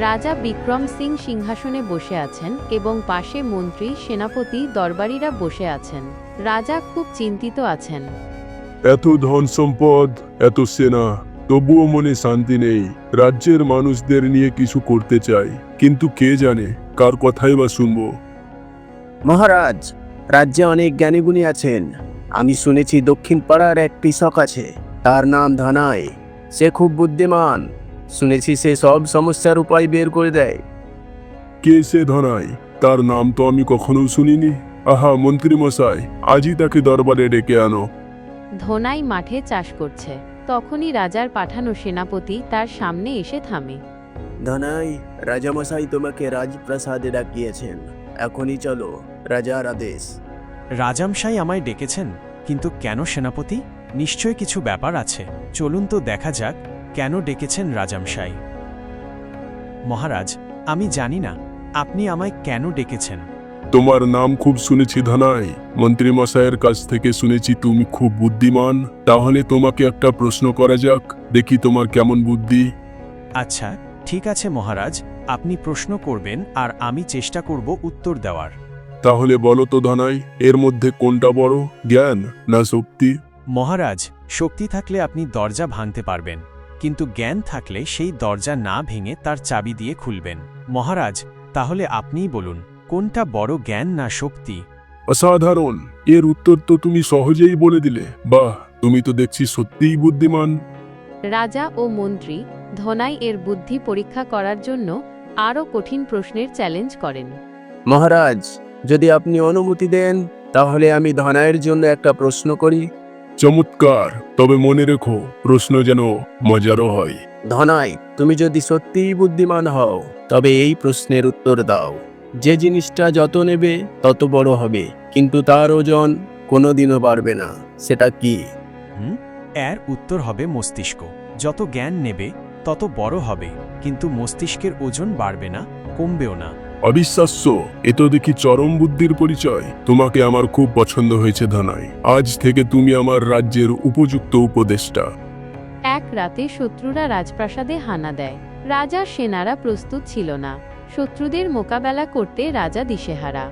রাজা বিক্রম সিং সিংহাসনে বসে আছেন এবং পাশে মন্ত্রী, সেনাপতি, দরবারীরা বসে আছেন। রাজা খুব চিন্তিত আছেন। এত ধন সম্পদ, এত সেনা, তবুও মনে শান্তি নেই। রাজ্যের মানুষদের নিয়ে কিছু করতে চাই, কিন্তু কে জানে কার কথাই বা শুনবো। মহারাজ, রাজ্যে অনেক জ্ঞানীগুণী আছেন। আমি শুনেছি দক্ষিণ পাড়ার এক কৃষক আছে, তার নাম ধনাই। সে খুব বুদ্ধিমান। শুনেছি সে সব সমস্যার উপায় বের করে দেয়। কে সে ধনাই? তার নাম তো আমি কখনো শুনিনি। আহা মন্ত্রী মশাই, আজই তাকে দরবারে ডেকে আনো। ধনাই মাঠে চাষ করছে। তখনই রাজার পাঠানো সেনাপতি তার সামনে এসে থামে। ধনাই, রাজামশাই তোমাকে রাজপ্রাসাদে ডাকিয়েছেন। এখনই চলো, রাজার আদেশ। রাজামশাই আমায় ডেকেছেন, কিন্তু কেন সেনাপতি? নিশ্চয় কিছু ব্যাপার আছে। চলুন তো দেখা যাক কেন ডেকেছেন রাজামশাই। মহারাজ, আমি জানি না আপনি আমায় কেন ডেকেছেন। তোমার নাম খুব শুনেছি ধনাই। মন্ত্রী মশাইয়ের কাছ থেকে শুনেছি তুমি খুব বুদ্ধিমান। তাহলে তোমাকে একটা প্রশ্ন করা যাক, দেখি তোমার কেমন বুদ্ধি। আচ্ছা, ঠিক আছে মহারাজ, আপনি প্রশ্ন করবেন আর আমি চেষ্টা করব উত্তর দেওয়ার। তাহলে বলো তো ধনাই, এর মধ্যে কোনটা বড়, জ্ঞান না শক্তি? মহারাজ, শক্তি থাকলে আপনি দরজা ভাঙতে পারবেন, কিন্তু জ্ঞান থাকলে সেই দরজা না ভেঙে তার চাবি দিয়ে খুলবেন। মহারাজ, তাহলে আপনিই বলুন, কোনটা বড়, জ্ঞান না শক্তি? অসাধারণ! এর উত্তর তো তুমি সহজেই বলে দিলে। বাহ, তুমি তো দেখছি সত্যিই বুদ্ধিমান। রাজা ও মন্ত্রী ধনাই এর বুদ্ধি পরীক্ষা করার জন্য আরও কঠিন প্রশ্নের চ্যালেঞ্জ করেন। মহারাজ, যদি আপনি অনুমতি দেন, তাহলে আমি ধনাইয়ের জন্য একটা প্রশ্ন করি। চমৎকার, তবে মনে রেখো প্রশ্ন যেন মজারও হয়। ধনাই, তুমি যদি সত্যিই বুদ্ধিমান হও, তবে এই প্রশ্নের উত্তর দাও। যে জিনিসটা যত নেবে তত বড় হবে, কিন্তু তার ওজন কোনোদিনও বাড়বে না, সেটা কি? এর উত্তর হবে মস্তিষ্ক। যত জ্ঞান নেবে তত বড় হবে, কিন্তু মস্তিষ্কের ওজন বাড়বে না, কমবেও না। অবিশ্বাস্য! এ তো দেখি চরম বুদ্ধির পরিচয়। তোমাকে আমার খুব পছন্দ হয়েছে ধনাই। আজ থেকে তুমি আমার রাজ্যের উপযুক্ত উপদেষ্টা। এক রাতে শত্রুরা রাজপ্রাসাদে হানা দেয়। রাজার সেনারা প্রস্তুত ছিল না। শত্রুদের মোকাবেলা করতে রাজা দিশেহারা।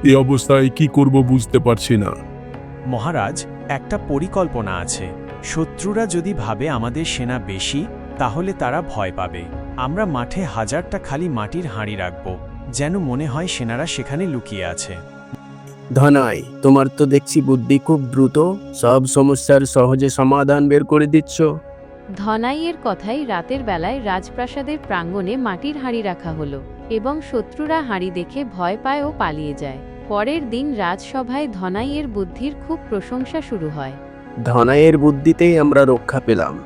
এই অবস্থায় কি করব বুঝতে পারছি না। মহারাজ, একটা পরিকল্পনা আছে। শত্রুরা যদি ভাবে আমাদের সেনা বেশি, তাহলে তারা ভয় পাবে। আমরা মাঠে 1000টা খালি মাটির হাঁড়ি রাখব, যেন মনে হয় সেনারা সেখানে লুকিয়ে আছে। ধনাই, তোমার তো দেখছি বুদ্ধি খুব দ্রুত। সব সমস্যার সহজে সমাধান বের করে দিচ্ছ। ধনাইয়ের কথাই রাতের বেলায় রাজপ্রাসাদের প্রাঙ্গণে মাটির হাঁড়ি রাখা হলো এবং শত্রুরা হাঁড়ি দেখে ভয় পায় ও পালিয়ে যায়। পরের দিন রাজসভায় ধনাইয়ের বুদ্ধির খুব প্রশংসা শুরু হয়। ধনাইয়ের বুদ্ধিতেই আমরা রক্ষা পেলাম।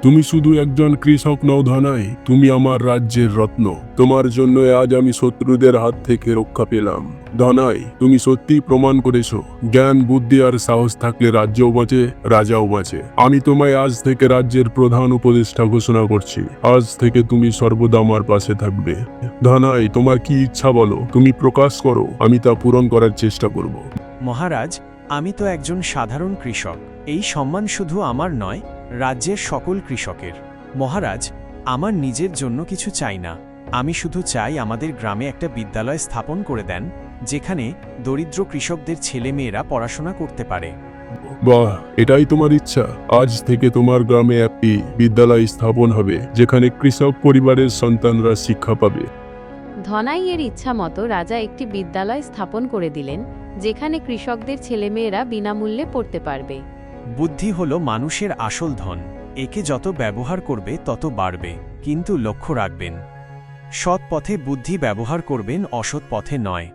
তুমি শুধু একজন কৃষক নও ধনাই, তুমি আমার রাজ্যের রত্ন। তোমার জন্য আজ আমি শত্রুদের হাত থেকে রক্ষা পেলাম। ধনাই, তুমি সত্যিই প্রমাণ করেছো, জ্ঞান, বুদ্ধি আর সাহস থাকলে রাজ্যও বাঁচে, রাজাও বাঁচে। আমি তোমায় আজ থেকে রাজ্যের প্রধান উপদেষ্টা ঘোষণা করছি। আজ থেকে তুমি সর্বদা আমার পাশে থাকবে। ধনাই, তোমার কি ইচ্ছা বলো, তুমি প্রকাশ করো, আমি তা পূরণ করার চেষ্টা করব। মহারাজ, আমি তো একজন সাধারণ কৃষক। এই সম্মান শুধু আমার নয়, রাজ্যের সকল কৃষকের। মহারাজ, আমার নিজের জন্য কিছু চাই না। আমি শুধু চাই আমাদের গ্রামে একটা বিদ্যালয় স্থাপন করে দেন, যেখানে দরিদ্র কৃষকদের ছেলেমেয়েরা পড়াশোনা করতে পারে। বাহ, এটাই তোমার ইচ্ছা? আজ থেকে তোমার গ্রামে একটি বিদ্যালয় স্থাপন হবে, যেখানে কৃষক পরিবারের সন্তানরা শিক্ষা পাবে। ধনাইয়ের ইচ্ছা মতো রাজা একটি বিদ্যালয় স্থাপন করে দিলেন, যেখানে কৃষকদের ছেলেমেয়েরা বিনামূল্যে পড়তে পারবে। বুদ্ধি হলো মানুষের আসল ধন। একে যত ব্যবহার করবে তত বাড়বে, কিন্তু লক্ষ্য রাখবেন, সৎ পথে বুদ্ধি ব্যবহার করবেন, অসৎ পথে নয়।